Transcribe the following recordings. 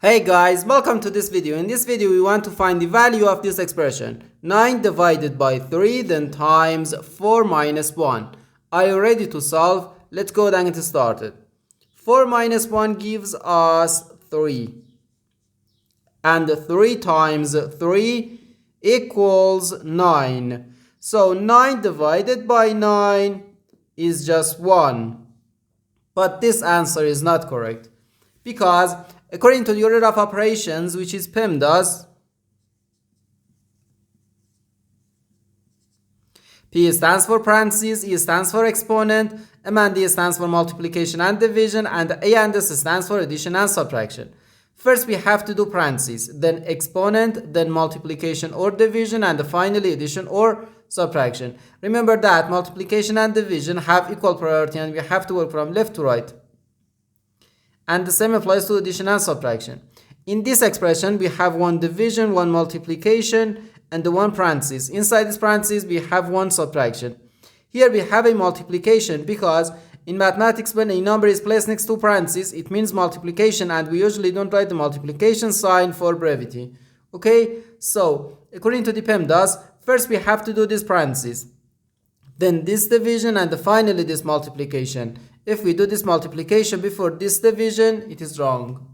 Hey guys, welcome to this video. In this video we want to find the value of this expression 9 divided by 3 then times 4 minus 1. Are you ready to solve? Let's go and get started. 4 minus 1 gives us 3 and 3 times 3 equals 9. So 9 divided by 9 is just 1. But this answer is not correct because according to the order of operations, which is PEMDAS, P stands for parentheses, E stands for exponent, M and D stands for multiplication and division, and A and S stands for addition and subtraction. First we have to do parentheses, then exponent, then multiplication or division, and finally addition or subtraction. Remember that multiplication and division have equal priority and we have to work from left to right. And the same applies to addition and subtraction. In this expression, we have one division, one multiplication, and the one parenthesis. Inside this parenthesis, we have one subtraction. Here we have a multiplication because in mathematics, when a number is placed next to parentheses, it means multiplication, and we usually don't write the multiplication sign for brevity. Okay, so according to the PEMDAS, first we have to do this parenthesis, then this division, and finally this multiplication. If we do this multiplication before this division, it is wrong.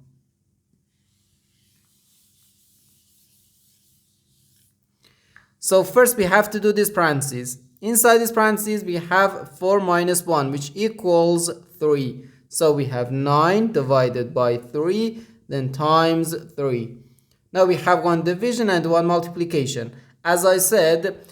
So first we have to do this parentheses. Inside this parentheses, we have 4 minus 1, which equals 3. So we have 9 divided by 3, then times 3. Now we have one division and one multiplication. As I said,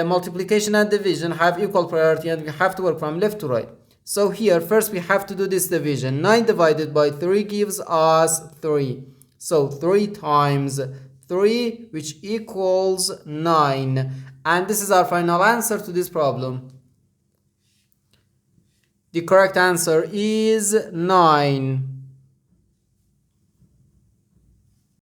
multiplication and division have equal priority and we have to work from left to right. So here, first we have to do this division. 9 divided by 3 gives us 3. So 3 times 3, which equals 9. And this is our final answer to this problem. The correct answer is 9.